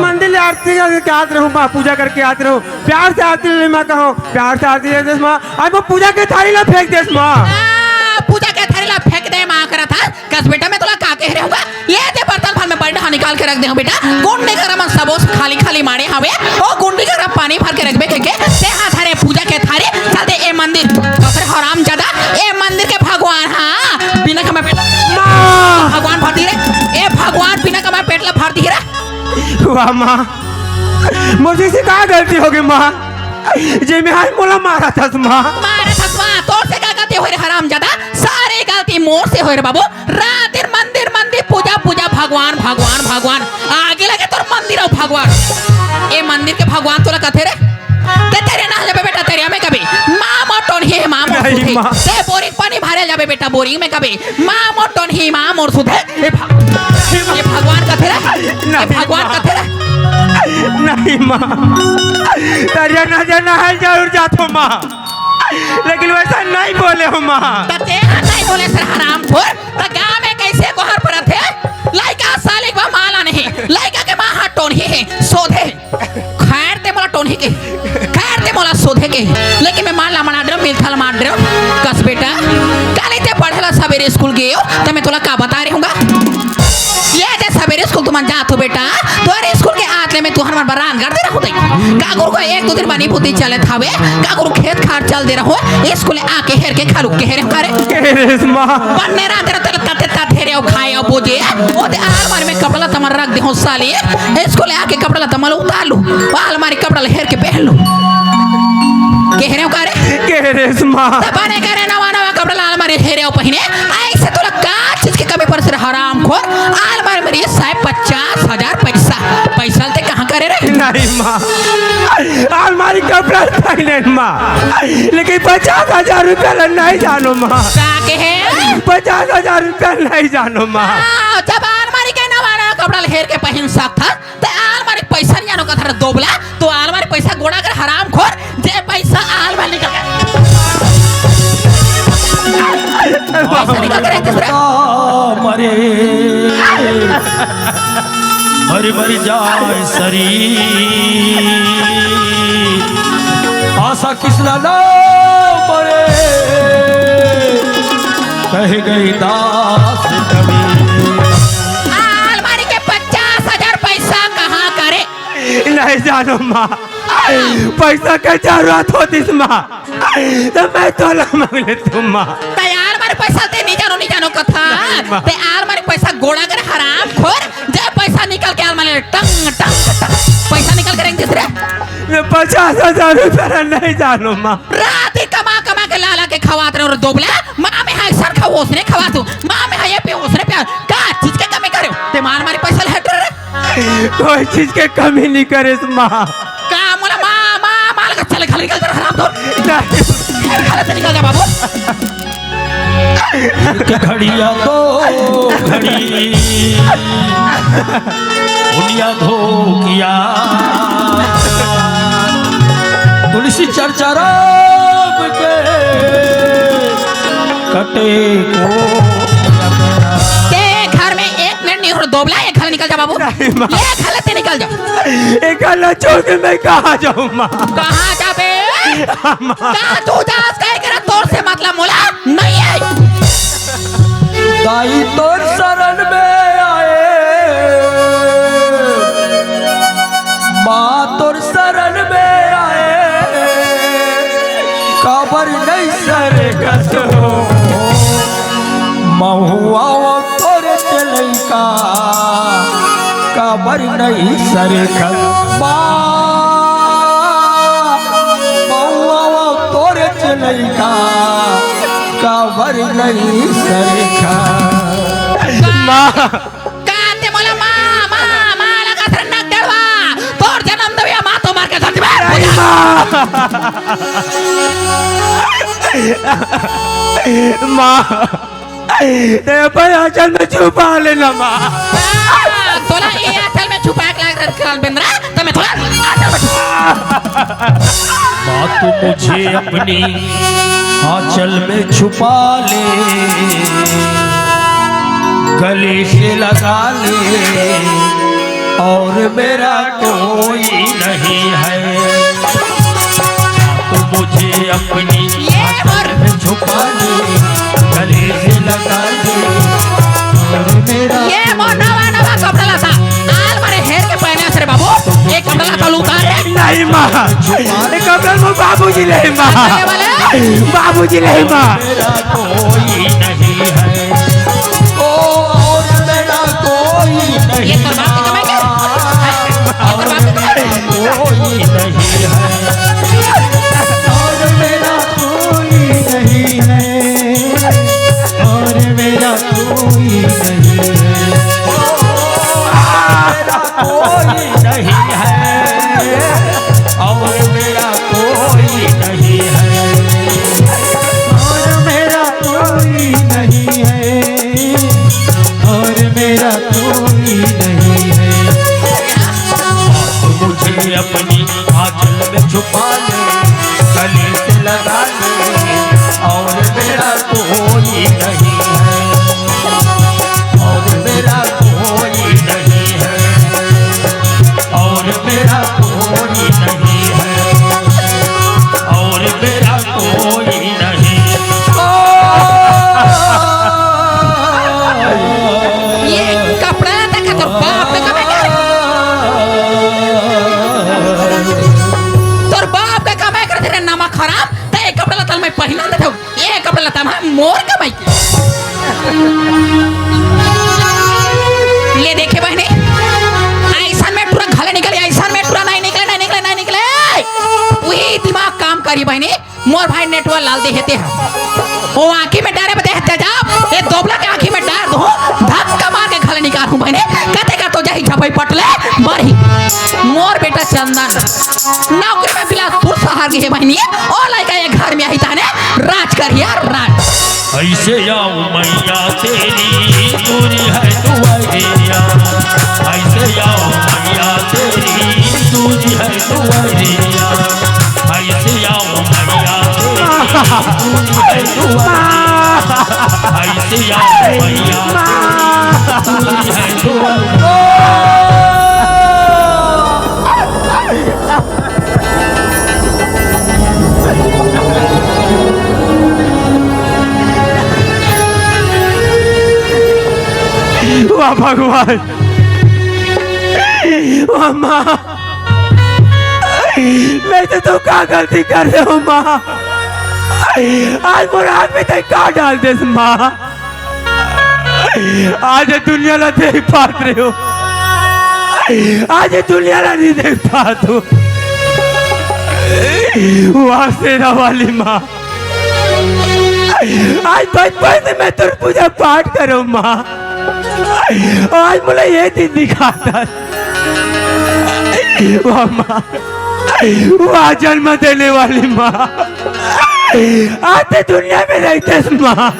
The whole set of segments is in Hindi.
मंदिर ले आरती करके आते रहूँ माँ, पूजा करके आते रहूँ, प्यार से आरती ले माँ कहो, प्यार से आरती दे माँ। आज वो पूजा के थाली ला फेंक दे माँ, पूजा के थाली ला फेंक दे माँ करा था। कस बेटा मैं तुला का कह रहा हूँ, ये दे बर्तन भर में बड़ा निकाल के रख दे बेटा। गुंडी करा मन सबोस खाली खाली मारे हवे, ओ गुंडी करा पानी भर के रख बे के ते हाथ हरे पूजा के थाली चल दे ए मंदिर कफर हराम ज्यादा ए मंदिर के भगवान। हाँ बिना कमा पेट माँ भगवान भर दी रे, ए भगवान बिना कमा पेट ला भर दी रे। वाह माँ, मुझे से क्या गलती होगी माँ, जे मैं आज मोला मारा था माँ, मारा था माँ, तोर से क्या गलती हो रे हराम ज्यादा, सारे गलती मोर से हो रे बाबू। रात दिन मंदिर मंदिर पूजा पूजा भगवान भगवान भगवान, आगे लगे तोर मंदिर और भगवान। ए मंदिर के भगवान तोला कथे रे ते तेरे ना जाबे बेटा, तेरे में कभी माँ मोटन ही माँ मोर सुधे ते बोरिंग पानी भरे जाबे बेटा, बोरिंग में कभी माँ मोटन ही माँ मोर सुधे। ये भगवान कथे रे, ये भगवान कथे रे। नहीं माँ, तेरा नजर ना है जरूर जातो माँ, लेकिन वैसा नहीं बोले हो माँ। ते नहीं बोले सर हराम खोर, तो गाँव में कैसे गोहर पर थे लड़का साले का माला नहीं, लड़का के माँ हाथ टोन ही है सोधे, खैर ते मोला टोन ही के, खैर ते मोला सोधे के, लेकिन मैं माला मना दे मिलथल मार दे कस बेटा। कल ते पढ़ेला सवेरे स्कूल गए हो, तो मैं तुला का बता रही हूँगा। ये जे सवेरे स्कूल तुम जात हो बेटा, तोरे स्कूल के आतले में तुहर मन बरान कर दे रहो दे, कागुर को एक दो दिन बनी पुती चले थावे, कागुर खेत खाट चल दे रहो, स्कूल आके हेर के खालू के हेरे हमारे केरेस माँ, बनने रात तेरे तते तते हेरे और खाए और बोझे, वो ते अलमारी में कपड़ा तमर रख दे हो साली, स्कूल आके कपड़ा तमल उतार लो, अलमारी कपड़ा हेर के पहन लो, के हेरे करे केरेस माँ, बने करे नवा नवा कपड़ा अलमारी हेरे और पहने, ऐसे तो का चीज के कमी पर से हराम खोर, अलमारी में ये 50,000 पैसा ते कहाँ करे रे? नहीं माँ, अलमारी कपड़ा पहने माँ, लेकिन 50,000 रुपया नहीं जानो माँ, का के है 50,000 रुपया नहीं जानो माँ। जब अलमारी के नवा नवा कपड़ा हेर के पहन सकता, तो अलमारी पैसा नहीं जानो कथर दोबला, तो अलमारी पैसा गोड़ा कर हराम खोर, जे पैसा अलमारी निकल गया, पैसा निकल कर किसरे? मरे हरि मरि जाए शरीर, आशा किसना ना मरे, कह गई दास कभी। अलमारी के 50,000 पैसा कहाँ करे? नहीं जानो माँ, पैसा का जरूरत होती माँ, तो मैं तोला मांग ले तुम माँ। तैयार मारे पैसा ते नहीं जानो कथा, ते अलमारी पैसा गोड़ा कर हराम खोर, जब पैसा निकल के अलमारी टंग टंग टंग पैसा निकल करेंगे किसरे? 50,000 रुपया नहीं जानो माँ, रात ही कमा कमा के लाला के खवाते और दोबला, माँ में है सर खा उसने खवा तू, माँ में है ये पे उसने पे, का चीज के कमी करे, ते मार मारी पैसा हट रे, कोई चीज के कमी नहीं करे माँ, का मोला माँ माल का चले खाली निकल कर हराम दो, नहीं खाली निकल जा बाबू। घड़िया दो घड़ी दुनिया धो किया, तुलसी चर्चा राम के कटे को, ते घर में 1 मिनट नहीं हो दोबला, ये खाली निकल जा बाबू, ये खाली ते निकल जा। एक अल्लाह छोड़ के मैं कहाँ जाऊँ माँ, कहाँ जाबे? कहाँ तू दास कहे करा तोर से मतलब मोला नहीं है, दाई तोर शरण में आए, माँ तोर शरण में आए, काबर नहीं सर कसो, महुआ तोर चलैका, काबर नहीं सर कस, महुआ तोर चलैका, काबर नहीं सरखा। माँ काते मोला माँ लगा थर नक डरवा, तोर जन्म दबिया माँ तो मार के धरती माँ, माँ तेरे पर आंचल में छुपा लेना माँ, तोला ये आंचल में छुपा के लग रहा बिंद्रा, तो मैं थोड़ा आंचल में माँ तू मुझे अपनी आंचल में छुपा ले, गले से लगा ले, और मेरा कोई नहीं है। तो मुझे अपनी ये मर में छुपा ले, गले से लगा ले, और मेरा ये मोर नवा नवा कपड़ा लाता आल मारे हेर के पहने से रे बाबू ये कपड़ा लाता उतार रे नहीं माँ, ये कपड़ा वो बाबूजी ले माँ, करने वाले बाबूजी ले माँ। मेरा कोई नहीं है। ओ और मेरा कोई नहीं ये कर बात के कमाई कर ये कर बात के कमाई कोई नहीं है। और मेरा कोई नहीं है, और मेरा कोई नहीं है, कोई नहीं है, और मेरा कोई नहीं है। और मेरा कोई नहीं है, और मेरा कोई नहीं है। तो मुझे अपनी आंचल में छुपा ले, गले से लगा ले, और मेरा कोई नहीं है, और मेरा कोई नहीं है, और मेरा कोई नहीं है, और मेरा कोई नहीं। ये कपड़ा लाता का तो बाप के कमाई कर तोर बाप के कमाई कर तेरे नमक खराब ते ये कपड़ा लाता मैं पहना देता हूँ ये कपड़ा लाता मैं मोर कमाई के ले देखे बहने ऐसा में पूरा घले निकले ऐसा में पूरा नहीं निकले नहीं निकले नहीं निकले वही दिमाग काम करी बहने मोर भाई नेटवर्क लाल दे हेते हैं वो आंखी में डारे बते हेते जाओ ये दोबला के आंखी में डार दो धक्का मार के घले निकालूं बहने कहते का तो जाही झपई पटले मरही मोर बेटा चंदन नौकरी में बिलासपुर शहर की है बहनी और लाइका ये घर में आई ताने राज करिया राज ऐसे आऊं मैया तेरी दूरी है दुआरिया, ऐसे आऊं मैया तेरी दूरी है दुआरिया, ऐसे आऊं मैया तेरी दूरी है दुआरिया, ऐसे आऊं मैया तेरी दूरी है दुआरिया। वाह भगवान, वाह माँ, मैं तो तू क्या गलती कर रहे हो माँ, आज मोर हाथ में तक का डाल दे माँ, आज ये दुनिया ना देख पात रहे हो, आज ये दुनिया ना नहीं देख पात हो। वाह सेना वाली माँ, आज बचपन से मैं तुझ पूजा पाठ करूँ माँ, आज मुझे ये दिन दिखाता वाह माँ, वाह जन्म देने वाली माँ, आज ते दुनिया में रहते माँ,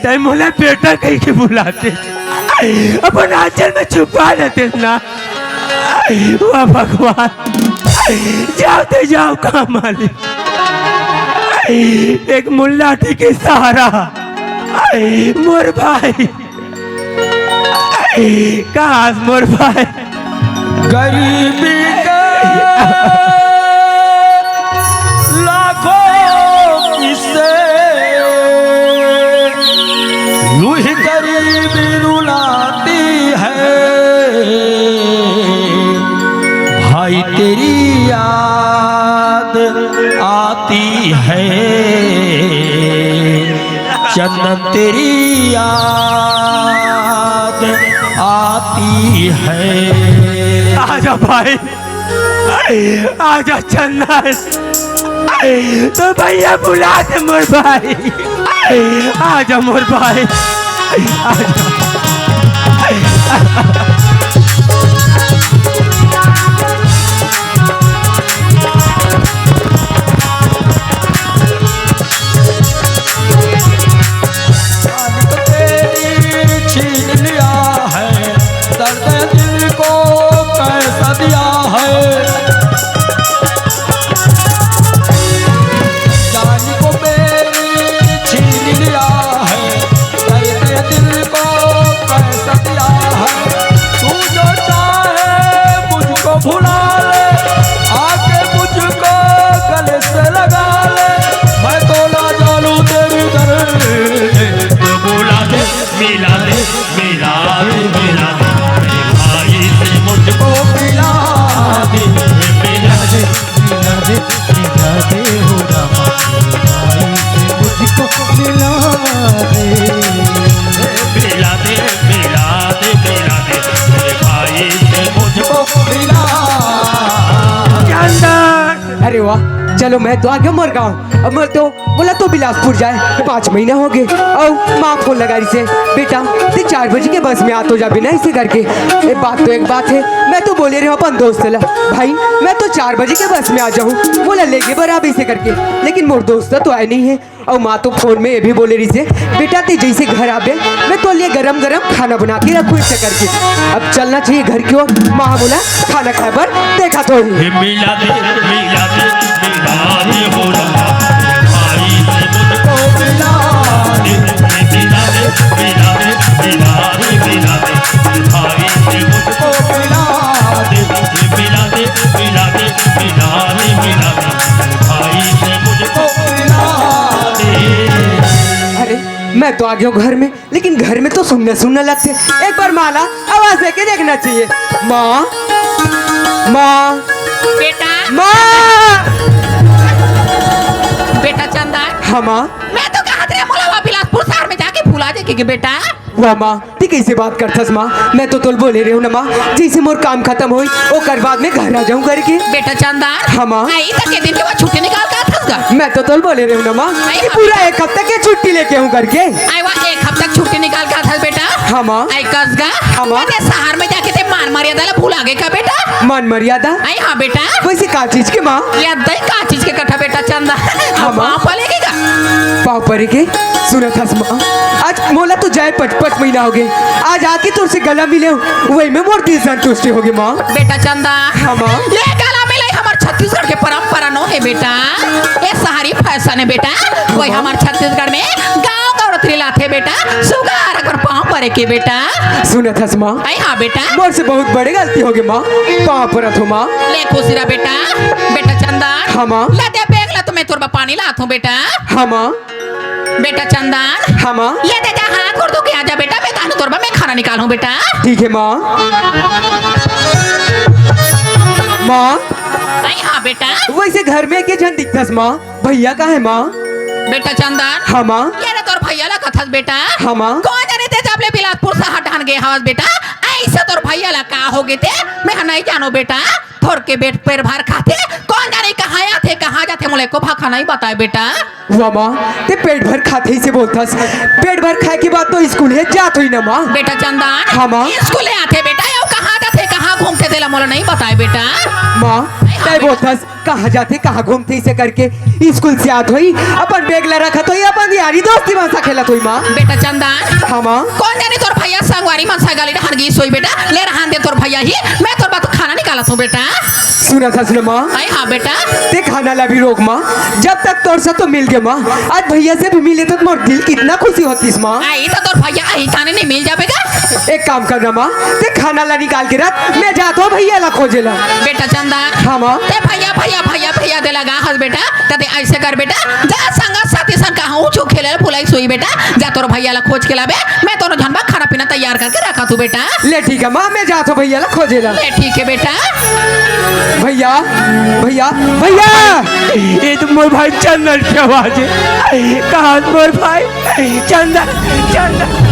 ते मुझे बेटा कहीं के बुलाते अपन आंचल में छुपा लेते ना। वाह भगवान, जाओ तो जाओ काम वाली, एक मुल्ला के सहारा मोर भाई कहाँ मोर भाई गरीबी के लाखों किस्से यूं ही गरीबी रुलाती है, भाई तेरी याद आती है, चंदन तेरी याद आती है। आजा भाई, आजा चंदन, तो भैया बुला दे मोर भाई, आजा मोर भाई, आजा। छीन लिया है दर्द दिल को कैसा दिया है, जान को मेरी छीन लिया है दर्द दिल को कैसा दिया है, तू जो चाह भुला ले, आके मुझको गले से लगा ले, मैं तो ना जानू तेरी दर्द। तो बुला दे, मिला दे, मिला दे, मिला दे, मेरे भाई से मुझको मिला दे, मिला दे, मिला दे, मिला दे हो रामा, भाई से मुझको मिला दे। मिला दे, मिला दे, मिला दे, मेरे भाई से मुझको मिला दे। चंदन अरे वाह, चलो मैं तो आ गया मोर गाँव। अब मैं तो बोला तो बिलासपुर जाए, 5 महीना हो गए। और माँ फोन लगा रही से, बेटा ते 4 बजे के बस में आ तो जा बिना इसे करके। एक बात है, मैं तो बोले रहे अपन दोस्त ला भाई मैं तो 4 बजे के बस में आ जाऊँ, बोला लेके बराबर इसे करके, लेकिन मोर दोस्त तो आए नहीं है। और माँ तो फोन में ये भी बोले रही से, बेटा ते जैसे घर आवे मैं तो लिए गरम गरम खाना बना के रखूँ इसे करके। अब चलना चाहिए घर की ओर। माँ बोला खाना खाए पर देखा तो ही। मिला दे, मिला दे, मिला दे हो रहा, भाई से मुझको मिला दे, मिला दे, मिला दे, मिला दे, मिला दे, भाई से मुझको मिला दे, मिला दे, मिला दे, मिला दे, मिला दे, भाई से मुझको मिला दे। अरे मैं तो आ गया हूँ घर में, लेकिन घर में तो सुनने लगते। एक बार माला आवाज देके देखना चाहिए। माँ, माँ, बेटा, माँ। बेटा चंदन, हाँ माँ। मैं तो कहा तेरे मोला बिलासपुर शहर में जाके भुला दे के बेटा। वाह माँ, ती कैसे बात करथस माँ? मैं तो तुल बोले रही हूँ ना माँ, जैसे मोर काम खत्म होई वो कर बाद में घर आ जाऊँ करके। बेटा चंदन, हाँ माँ। आई तक के दिन के बाद छुट्टी निकाल के आथस गा। मैं तो तुल बोले रही हूँ ना माँ कि पूरा 1 हफ्ते की छुट्टी लेके हूँ करके। आई वहाँ 1 हफ्ता छुट्टी निकाल के आथस बेटा। हाँ माँ। आई कसगा, हाँ माँ। ते शहर में जाके ते मान मर्यादा ला भूला गए का बेटा? मान मर्यादा आई हाँ बेटा, वैसे का चीज के माँ? या दई का चीज के कथा बेटा चंदन। हाँ माँ। पलेगा पाव परे के सुना था माँ, आज मोला तो जाए 5 महीना हो गए, आज आके तुझसे गला मिले वही में मोर दिल संतुष्टि होगी माँ। बेटा चंदन। हाँ माँ। ये गला मिलाई हमार छत्तीसगढ़ के परंपरा नो है बेटा, ये शहरी फैशन है बेटा। वही हमार छत्तीसगढ़ में गाँव का औरत लाते बेटा, सुगार अगर पाँव परे के बेटा। सुना था माँ, आई हाँ बेटा, मोर से बहुत बड़ी गलती होगी माँ, पाँव परत हो माँ। ले खुशीरा बेटा। बेटा चंदन, हाँ माँ। ले दे बैग ला तो मैं तोर पानी लात हूँ बेटा। हाँ माँ। बेटा चंदन, हाँ माँ। ले दे जा हाथ कर दो के आजा बेटा, मैं तानू तोर मैं खाना निकालूं बेटा। ठीक है माँ। माँ, आई हाँ बेटा। वैसे घर में के जन दिखतस माँ, भैया का है माँ? बेटा चंदन, हाँ माँ। ये रे तोर भैया ला कथस बेटा। हाँ माँ। कौन जाने ते जब ले बिलासपुर से हटान गए हवस बेटा, ऐसे तोर भैया ला का हो गए थे मैं नहीं जानो बेटा। थोर के पेट पैर भर खाते, कौन जाने कहाँ आते कहाँ जाते मुझे को भाखा नहीं बताए बेटा। वाह माँ, ते पेट भर खाते ही से बोलतस, पेट भर खाए के बाद तो स्कूल है जात हुई ना माँ। बेटा चंदन, हाँ माँ। स्कूल आते बेटा, यो कहाँ जाते कहाँ घूमते थे मुझे नहीं बताए बेटा। माँ तय बोलतस कहाँ जाते कहाँ घूमते इसे करके, स्कूल से आत हुई अपन बैग ला रखा तो अपन यारी दोस्ती मासा खेलत हुई माँ। बेटा चंदन, हाँ माँ। कौन जाने तोर भैया संगवारी मन सागाली रहन गई सोई बेटा, ले रहन दे तोर भैया ही, मैं तोर बात खाना निकालत हूँ बेटा। सुना था सुना माँ, आई हाँ बेटा। ते खाना ला भी रोक माँ, जब तक तोर से तो मिल गए माँ, आज भैया से भी मिले तो मोर दिल कितना खुशी होती इस माँ। आई तो तोर भैया आई खाने नहीं मिल जाएगा। एक काम करना माँ, ते खाना ला निकाल के रख, मैं जाता हूँ भैया ला खोजे ला। बेटा चंदन, हाँ माँ। ते भैया भैया भैया भैया दे लगा हस बेटा, तते ऐसे कर बेटा, जा संगा साथी संग कहाँ ऊँचो खेले फुलाई सोई बेटा, जा तोर भैया ला खोज के लाबे, मैं तोर झनबा खाना पीना तैयार करके रखा तू बेटा। ले ठीक है माँ, मैं जाता हूँ भैया ला खोजे ला। ले ठीक है बेटा। भैया भैया भैया, ये तो मोर भाई चंदन की आवाज है। कहाँ मोर भाई चंदन चंदन।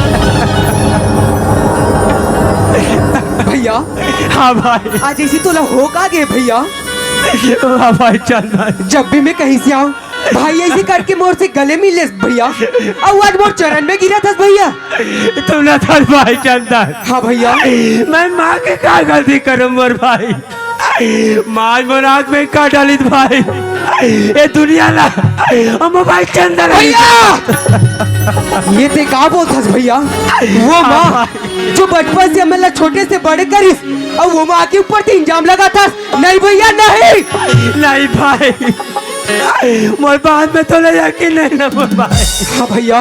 भैया हाँ भाई। आज ऐसी तो हो का गए भैया, हाँ भाई चंदन। जब भी मैं कहीं से आऊँ भाई ऐसे करके मोर से गले मिले भैया, और आज मोर चरण में गिरा था भैया। तुम ना था भाई चंदन। हाँ भैया। मैं माँ के क्या गलती करूँ मोर भाई, माँ मोर आँख में का डाली भाई, ये दुनिया ला मोर भाई चंदन भैया ये ते का बोलता भैया, वो माँ जो बचपन से हमें छोटे से बड़े करिस और वो माँ के ऊपर से इंजाम लगा था। नहीं भैया नहीं, नहीं भाई, मोर बात में तो ले यकीन नहीं ना मोर भाई। हाँ भैया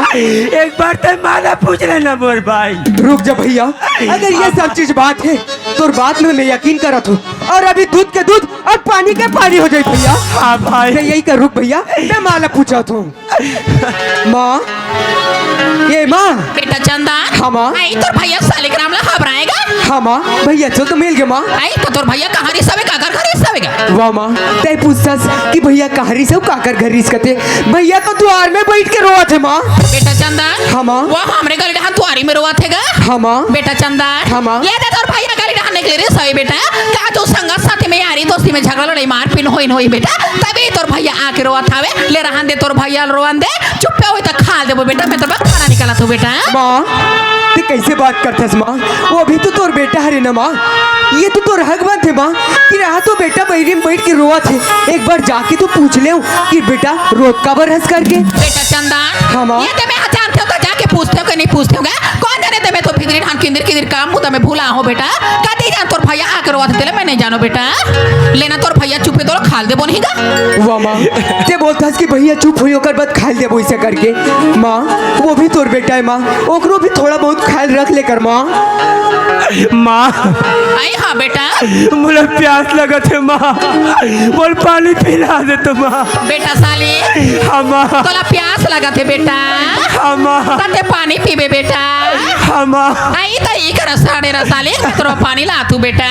एक बार तो माला पूछ लेना मोर भाई। रुक जा भैया, अगर ये सब चीज बात है तो बात में मैं यकीन करत हूँ, और अभी दूध के दूध और पानी के पानी हो जाए भैया। हाँ भाई। मैं यही कर, रुक भैया मैं माला पूछा हूँ। माँ, ये माँ। बेटा चंदा। हाँ माँ। आई तोर भैया सालिग्राम ला घबराएगा। हाँ माँ, भैया चल तो मिल गए माँ। आई तो तोर भैया कहाँ रिसावे काकर घर रिसावेगा। वाह माँ, तय पूछतास कि भैया कहाँ रिस काकर घर रिस कते। भैया तो द्वार में बैठ के रोआ थे माँ। बेटा चंदा। हाँ माँ। वो हमरे गली डहान तुआरी में रोआ थेगा। हाँ माँ। बेटा चंदा। हाँ माँ। ये दे तोर भैया गली डहान निकले रे सही बेटा। का तो संगत साथी में यारी दोस्ती में झगड़ा लड़ाई मार पिन होई बेटा, तभी तोर भैया आके रोआ थावे। ले रहन दे तोर भैया रोवन दे, चुप होई त खा देबो बेटा। मैं तोर खाना निकाला तू बेटा। माँ ते कैसे बात करथस माँ, वो अभी तो तोर बेटा हरे ना माँ। ये तो तोर हक बात है माँ कि रहा तो बेटा बैरी में बैठ के रोआ थे। एक बार जाके तो पूछ ले कि बेटा रोत का बर हंस करके। बेटा चंदा। हाँ माँ। ये ते मैं जानते हो तो जाके पूछते हो कि नहीं पूछते हो कौन जाने ते मैं तो फिदरी ढान किंदर काम मुदा में भूला हो बेटा। कदी जान तोर भैया आके रोआ थे मैं नहीं जानो बेटा। लेना तोर भैया चुपे तो खाल दे बोनीगा। वाह माँ, ते बोलथस कि भैया चुप हुई होकर बात खाल दे वैसे करके। माँ वो भी तोर बेटा है माँ, ओकरो भी थोड़ा बहुत ख्याल रख लेकर माँ। माँ आई हाँ बेटा। मुझे प्यास लगा थे माँ, बोल पानी पिला दे तो माँ। बेटा साली। हाँ माँ। तोला प्यास लगा थे बेटा। हाँ माँ। तते पानी पीबे बेटा। हाँ माँ। आई तो ई कर साढ़े रसाले तोरा पानी ला तू बेटा।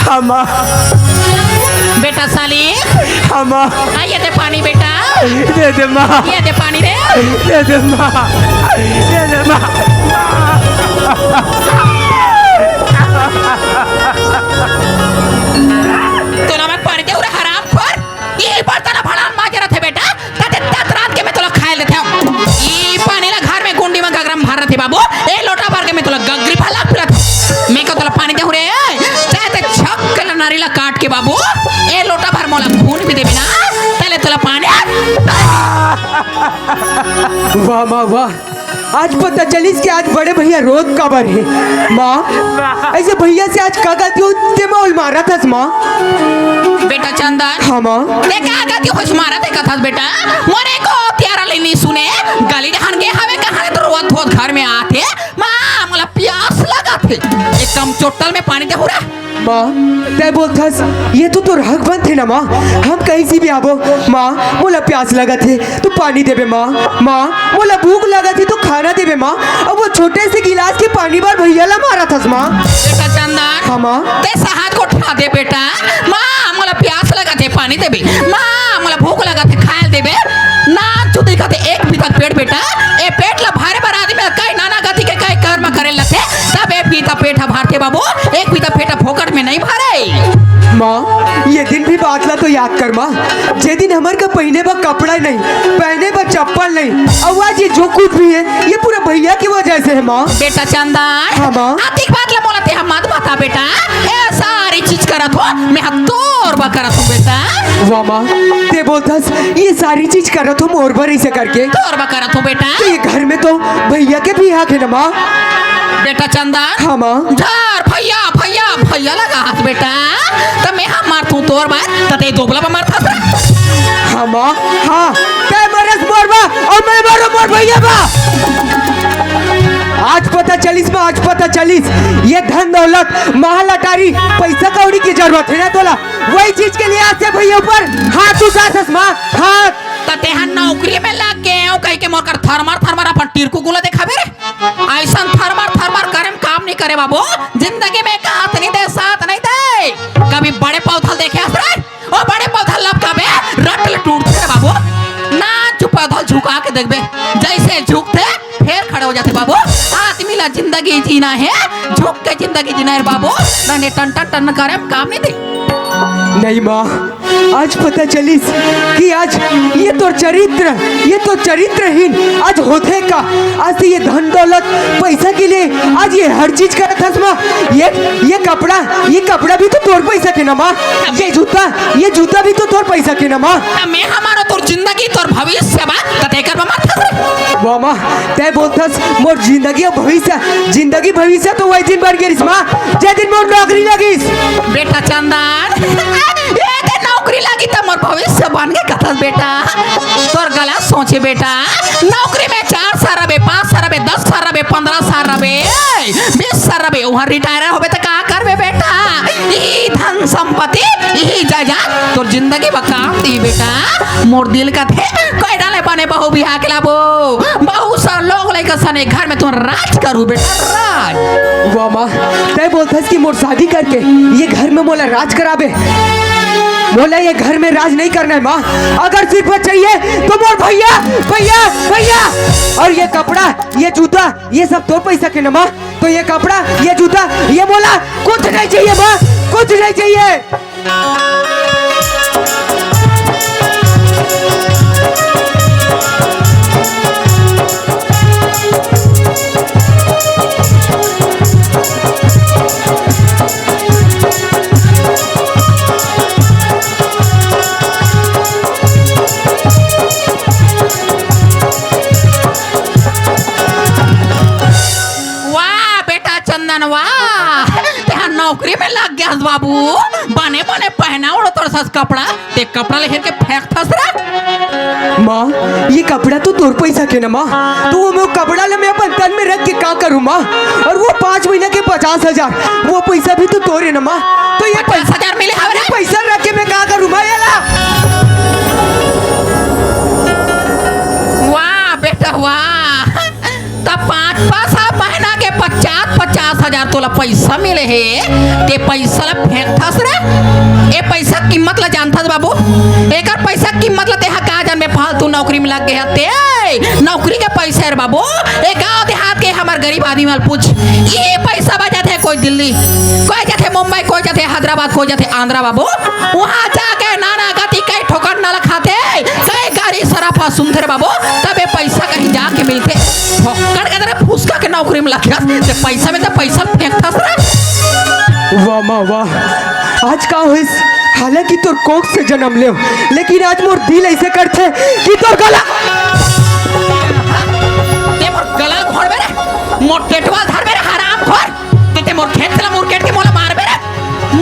हाँ माँ। बेटा साली। हाँ माँ। आई ये दे पानी बेटा। दे दे माँ। ये दे पानी रे। दे दे माँ। दे दे माँ। तोला मैं पानी दे उरे हराम खोर। ये बर्तन भड़ान माजे रथे बेटा। तते तत रात के मैं तोला खाए लेते हूँ। ई पानी ला घर में गुंडी में गगरम भर रथे बाबू। ए लोटा भर के मैं तोला गगरी भला पिला। मैं को तोला पानी दे उरे। चाहे ते छक के नारीला काट के बाबू। ए लोटा भर मोला खून भी दे बिना। तले तोला पानी। वाह माँ वाह, आज पता चलिस कि आज बड़े भैया रोज कबर है। माँ ऐसे भैया से आज का गलती होते माहौल मारा था माँ। बेटा चंदन। हाँ माँ। देखा गलती होश मारा थे कथा बेटा। मोरे को त्यारा लेनी सुने गली डहान के हवे कहां तो रोत होत घर में आते। मां मोला प्यास लगा थे, एकदम चोटल में पानी दे हो रहा। माँ तय बोलथस ये तो तोर हक बन थे ना माँ, हम कहीं से भी आबो। माँ मोला प्यास लगा थे तो पानी देबे माँ। माँ मोला भूख लगा थी तो खाना देबे माँ। अब वो छोटे से गिलास के पानी बार भैया ला मारा था माँ। बेटा चंदन। हाँ माँ। ते हाथ को उठा दे बेटा। मां मोला प्यास लगा थे पानी देबे। मां मोला भूख लगा थे खाए देबे ना। तू देखा थे एक भी तक पेट बेटा। ए पेट ला भारे भर आदमी कई नाना गति के कई कर्म करे लथे तब ए पीता पेटा भारते बाबू। एक पीता पेटा फोकट में नहीं भरे। माँ ये दिन भी बात ला तो याद कर माँ, जे दिन हमारे का पहने बा कपड़ा नहीं, पहने बा चप्पल नहीं, और आज ये जो कुछ भी है ये पूरा भैया की वजह से है माँ। बेटा चंदन। हाँ माँ। आतिक बात ला मोला ते हम मत बता बेटा। ए सारी चीज करत हो मैं हाथ तोर बा करत हूं बेटा। वाह माँ, ते बोलथस ये सारी चीज करत हो मोर भर ऐसे करके। तोर बा करत हूं बेटा। तो ये घर में तो भैया के भी हक है ना माँ। बेटा चंदन। हाँ माँ। धर भैया भैया भैया लगा हाथ बेटा। तो मैं हम मारतू तोर बार तते दोगला बा मारता था। हाँ माँ। हाँ ते मरस मोर बा और मैं मारो मोर भैया बा। आज पता चलिस माँ, आज पता चलिस ये धन दौलत महल अटारी पैसा कौड़ी की जरूरत है ना तोला, वही चीज के लिए आज से भैया ऊपर हाथ उठासस माँ। हाथ तते हन नौकरी में लग गए हो कहीं के मोकर थर्मर थर्मर अपन टीरकू गुला देखा बे। ऐसा थर्मर थर्मर करे में काम नहीं करे बाबू। जिंदगी में एक हाथ नहीं दे साथ नहीं दे। कभी बड़े पौधल देखे हसरे ओ बड़े पौधल लब कबे रटल टूटते रे बाबू। ना चुप पौधल झुका के देखबे जैसे झुकते फिर खड़े हो जाते बाबू। आदमी ला जिंदगी जीना है, झुक के जिंदगी जीना है बाबू। ना टन टन टन करे में काम नहीं दे। नहीं माँ, आज पता चलिस कि आज ये तो चरित्रहीन आज होते का। आज से ये धन दौलत पैसा के लिए आज ये हर चीज करत हस माँ। ये कपड़ा भी तो तोर पैसा के ना माँ। ये जूता भी तो तोर पैसा के ना माँ। मैं हमारा तोर जिंदगी तोर भविष्य बा तते कर बा मत। वाह माँ, तय बोलथस मोर जिंदगी भविष्य तो वही दिन भर गिरिस माँ जे दिन मोर नौकरी लगिस। बेटा चंदन ये नौकरी लगी तो मोर भविष्य बन गए। जानता बेटा तोर गलत सोचे बेटा नौकरी में 4 साल रहे 5 साल रहे 10 साल रहे 15 साल रहे 20 साल रहे वहाँ रिटायर होबे तो का करबे बेटा ई धन संपत्ति ई जायदाद तोर जिंदगी में काम दी बेटा मोर दिल का थे कोई डाले बने बहू बिहार के लाबो बहुत सारे लोग लेकर सने घर में तुम राज करू बेटा राज वाह माँ तय बोलथस कि मोर शादी करके ये घर में मोला राज कराबे मोला ये घर में राज नहीं करना है माँ अगर सिर्फ चाहिए तो मोर भैया भैया भैया और ये कपड़ा ये जूता ये सब तो पैसा के ना माँ तो ये कपड़ा ये जूता ये मोला कुछ नहीं चाहिए माँ कुछ नहीं चाहिए वाह बेटा चंदन वाह तेरा नौकरी में लग गया बाबू बने बने पहना उड़ो तोर सस कपड़ा ते कपड़ा लेकर के फेंक थस रे माँ ये कपड़ा तो तोर पैसा के ना माँ तो वो मैं कपड़ा ले मैं अपन तन में रख के क्या करूँ माँ और वो 5 महीने के 50,000 वो पैसा भी तो तोरे ना माँ तो ये 50,000 मिले हवे रे पैसा रख के मैं क्या करूँ माँ ये ला वाह बेटा वाह तब 5 महीना के 50,000 तोला पैसा मिले है ते पैसा ला फेंक थस रे ए पैसा कीमत ला जानथस बाबू एकर पैसा कीमत ला तेहा का जान में फालतू नौकरी में लग गया ते नौकरी के पैसा रे बाबू ए गांव देहात के हमार गरीब आदमी वाल पूछ ये पैसा बा जाते कोई दिल्ली कोई जाते मुंबई कोई जाते हैदराबाद कोई जाते आंध्रा बाबू वहां जाके नाना गति कई ठोकर ना खाते कई गाड़ी सराफा सुनते रे बाबू तबे पैसा कहीं जाके मिलते ठोकर के तरह फुसका के नौकरी में लग गया ते पैसा में तो पैसा फेंकता रे वाह माँ वाह आज का हुई हालांकि तोर कोख से जन्म ले लेकिन आज मोर दिल ऐसे करते कि तोर गला ते मोर गला घोड़ बेरे मोर टेटवा धर बेरे हराम खोर ते मोर खेत चला मोर केट के मोला मार बेरे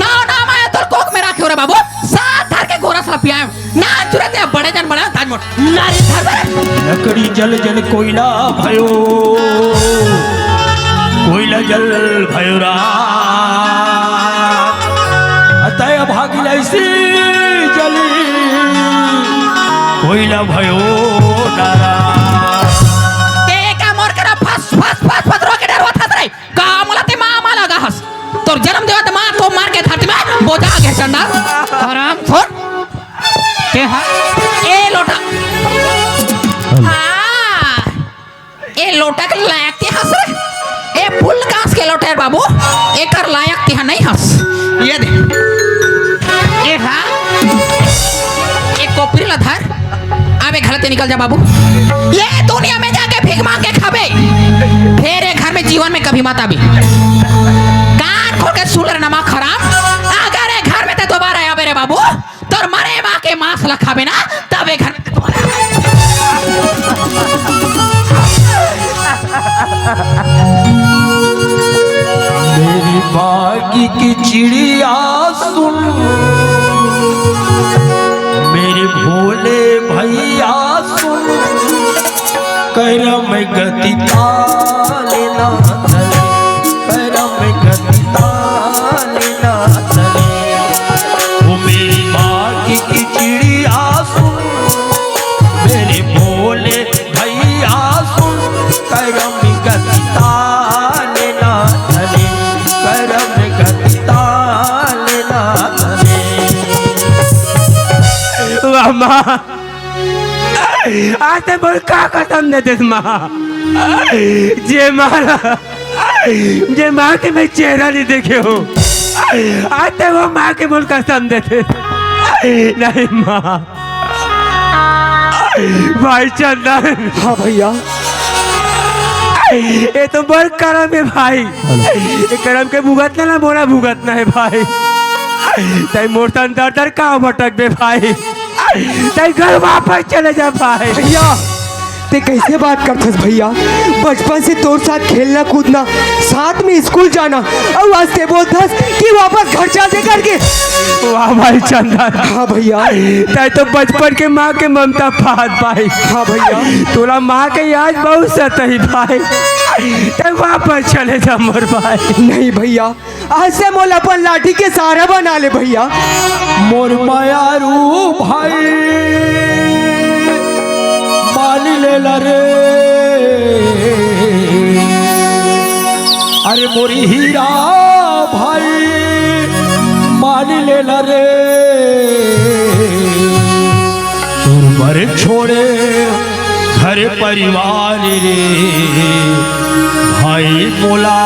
ना ना मैं तोर कोख में राखे रे बाबू साथ धर के गोरा सा पियाए ना तुरंत बड़े जन बड़ा ताज मोर नारी धर बेरे लकड़ी जल जल कोयला भयो कोयला जल भयो रा अतय भागिल ऐसी जली कोयला भयो नारा ते का मोर करा फस फस फस फस रोके डर होता रे का मोला ते मामा लगा हस तोर जन्म देवा ते मां तो मार के धरती में बोझा के चंडा हराम खोर के हा ए लोटा हाँ ए लोटा के लायक ते हंस रे ए फुल कांस के लोटा बाबू एकर लायक ते नहीं हंस ये दे ए हा एक कोपरी ला धर अबे घर से निकल जा बाबू ये दुनिया में जाके भीख मांग के खाबे फिर ये घर में जीवन में कभी मत आबी कान खोल के सुन लेना माँ खराब अगर ये घर में ते दोबारा आबे रे बाबू तोर मरे माँ के मांस ला खाबे ना तब ये घर में मेरी बागी की चिड़िया सुन मेरे भोले भैया सुन करम गति ताले ना चले करम गति ताले ना चले वो मेरी बागी की चिड़िया सुन मेरे भोले भैया सुन करम गति ताले ना चले करम गति ताले ना चले वाह माँ आज ते बोल का कसम देते माँ जे माँ के मैं चेहरा नहीं देखे हो आज ते वो माँ के बोल कसम देते नहीं माँ भाई चंदन हाँ भैया ये तो बड़ करम है भाई ये करम के भुगतना ना बोला भुगतना है भाई तय मोर्तन दर दर का भटक बे भाई तय घर वापस चले जा भाई भैया ते कैसे बात करथस भैया? बचपन से तोर साथ खेलना कूदना, साथ में स्कूल जाना, और आज ते बोलथस कि वापस घर चल दे करके। वाह भाई चंदन, हाँ भैया। तै तो बचपन के माँ के ममता पात भाई। हाँ भैया। तोरा माँ के याद बहुत सतही भाई, तै वापस चले जा मोर भाई। नहीं भैया, आज से मोल अपन लाठी के सहारा बना ले भैया। मोर मायारू भाई मान ले रे, अरे मोरी हीरा भाई मान ले रे, तुर छोड़े घर परिवार रे भाई बोला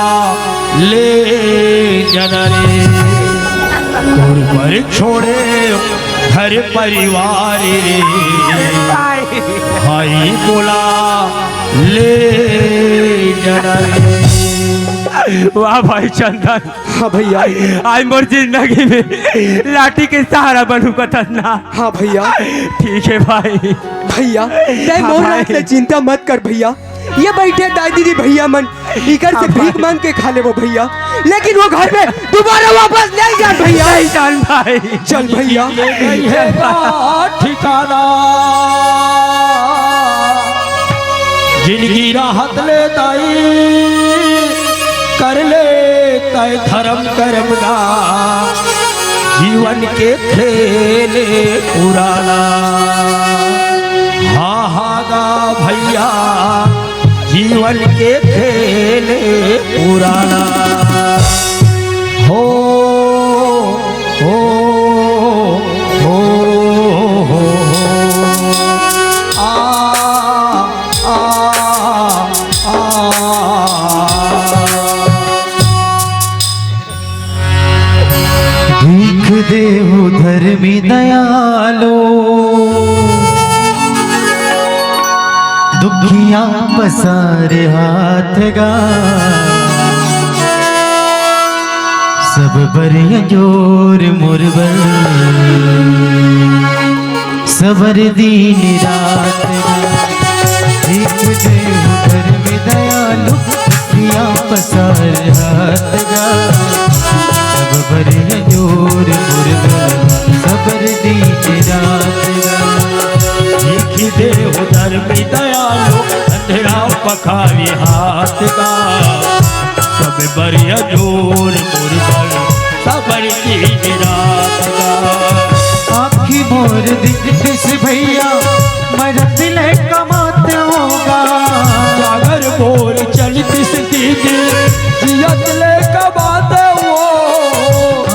ले जन रे, तुर छोड़े घर परिवार रे भाई बोला ले जन रे। वाह भाई चंदन। हाँ भैया। आज मोर जिंदगी में लाठी के सहारा बनू कथन ना। हाँ भैया। ठीक है भाई। भैया तय हाँ मोर भाई। से चिंता मत कर भैया, ये बैठे दादी दी भैया मन इकर से हाँ भीख भाई। मांग के खा ले वो भैया, लेकिन वो घर में दोबारा वापस नहीं जान भैया। नहीं जान भाई। चल भैया। ठिकाना जिनकी राहत ले ताई कर ले तय धर्म कर्म ना, जीवन के खेले पुराना। हाँ हाँ गा भैया जीवन के खेले पुराना। हो हो हो हो आ आ भीख देहु धर्मी दयालो, दुखिया पसारे हाथ गा, सब बरिया जोर मुरबर सबर दीन रात गा। भीख देहु धर्मी दयालो, दुखिया पसारे हाथ गा, सब बरिया जोर मुरबर सबर दीन रात गा। लिखी दे धर्मी दयालो, अंधेरा पखावी हाथ का, सब बरिया जोर मुरबर सबर की रात का। आखी मोर दिख भैया मरत ले कमाते होगा, जागर बोल चलती दीदी जियत ले कमाते हो।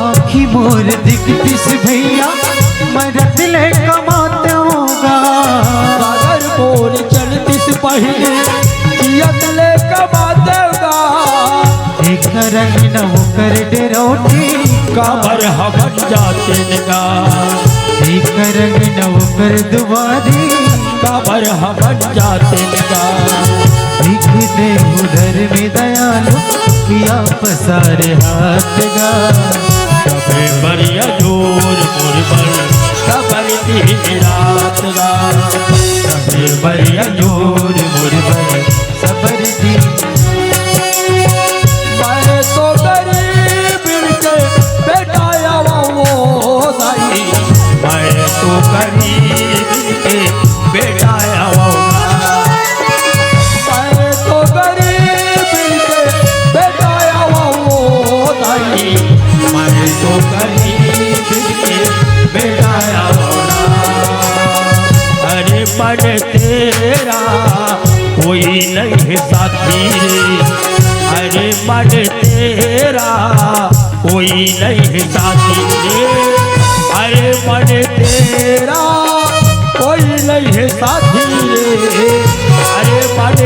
आखी मोर दिख भैया मरत ले कमाते होगा, जागर बोल चलती पहले जियत ले कमाते होगा। एक रंग न कर डरोटी काबर हवन जाते निगा, एक रंग न कर दुआरी, काबर हवन जाते निगा। भीख दे उधर में दयालु किया पसारे हाथ गा, सबे बरिया जोर मुरबर सबर दी रात गा, सबे बरिया जोर मुरबर सबर दी। मैं तो गरीब के बेटा वो दाई, मैं तो गरीब के बेटा मैं तो गरीब के बेटा वो दाई, मैं तो गरीब के बेटा। अरे बड़ तेरा कोई नहीं साथी रे, अरे बड़ तेरा कोई नहीं साथी रे, अरे बड़ तेरा कोई नहीं साथी रे, अरे बड़